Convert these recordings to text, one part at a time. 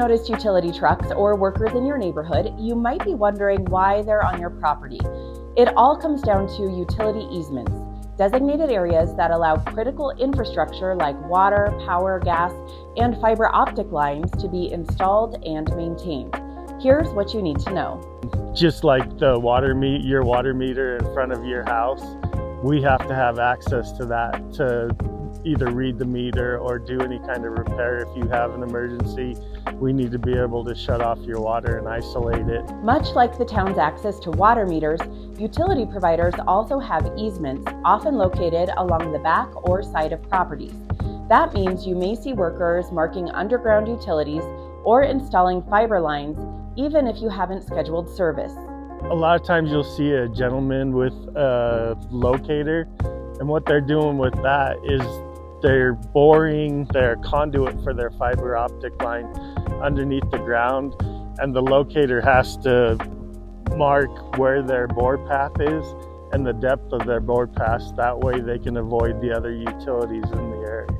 noticed utility trucks or workers in your neighborhood, you might be wondering why they're on your property. It all comes down to utility easements, designated areas that allow critical infrastructure like water, power, gas, and fiber optic lines to be installed and maintained. Here's what you need to know. Just like your water meter in front of your house, we have to have access to that to either read the meter or do any kind of repair. If you have an emergency, we need to be able to shut off your water and isolate it. Much like the town's access to water meters, utility providers also have easements, often located along the back or side of properties. That means you may see workers marking underground utilities or installing fiber lines, even if you haven't scheduled service. A lot of times you'll see a gentleman with a locator, and what they're doing with that is they're boring their conduit for their fiber optic line underneath the ground, and the locator has to mark where their bore path is and the depth of their bore path. That way they can avoid the other utilities in the area.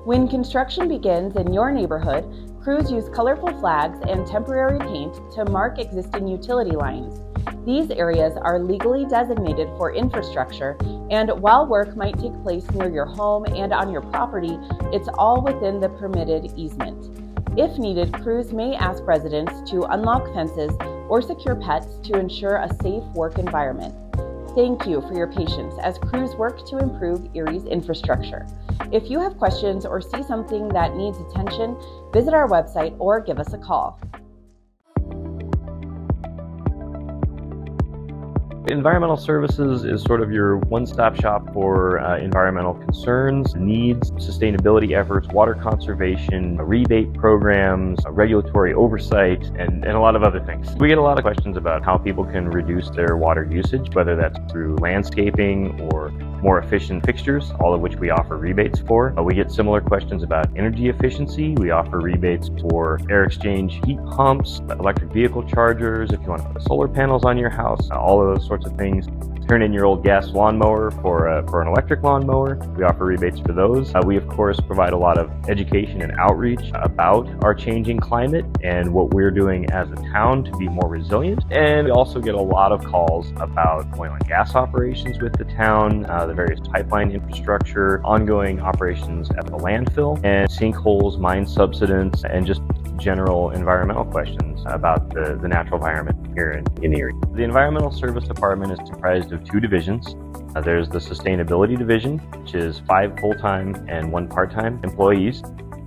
When construction begins in your neighborhood, crews use colorful flags and temporary paint to mark existing utility lines. These areas are legally designated for infrastructure, and while work might take place near your home and on your property, it's all within the permitted easement. If needed, crews may ask residents to unlock fences or secure pets to ensure a safe work environment. Thank you for your patience as crews work to improve Erie's infrastructure. If you have questions or see something that needs attention, visit our website or give us a call. Environmental services is sort of your one-stop shop for environmental concerns, needs, sustainability efforts, water conservation, rebate programs, regulatory oversight, and a lot of other things. We get a lot of questions about how people can reduce their water usage, whether that's through landscaping or more efficient fixtures, all of which we offer rebates for. We get similar questions about energy efficiency. We offer rebates for air exchange heat pumps, electric vehicle chargers, if you want to put solar panels on your house, all of those sorts of things. Turn in your old gas lawnmower for an electric lawnmower. We offer rebates for those. We, of course, provide a lot of education and outreach about our changing climate and what we're doing as a town to be more resilient. And we also get a lot of calls about oil and gas operations with the town, the various pipeline infrastructure, ongoing operations at the landfill, and sinkholes, mine subsidence, and just general environmental questions about the natural environment here in Erie. The Environmental Service Department is comprised of two divisions. There's the Sustainability Division, which is 5 full-time and 1 part-time employees.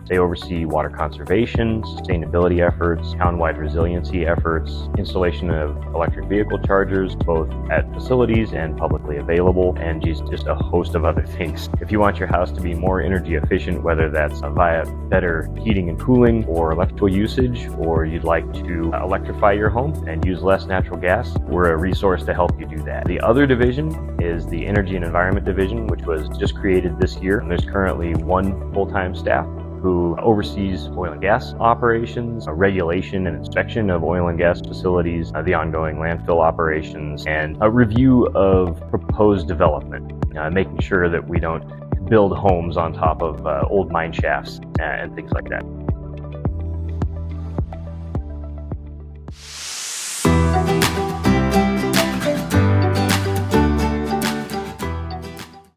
They oversee water conservation, sustainability efforts, town-wide resiliency efforts, installation of electric vehicle chargers, both at facilities and publicly available, and just a host of other things. If you want your house to be more energy efficient, whether that's via better heating and cooling or electrical usage, or you'd like to electrify your home and use less natural gas, we're a resource to help you do that. The other division is the Energy and Environment Division, which was just created this year. And there's currently 1 full-time staff who oversees oil and gas operations, regulation and inspection of oil and gas facilities, the ongoing landfill operations, and a review of proposed development, making sure that we don't build homes on top of old mine shafts and things like that.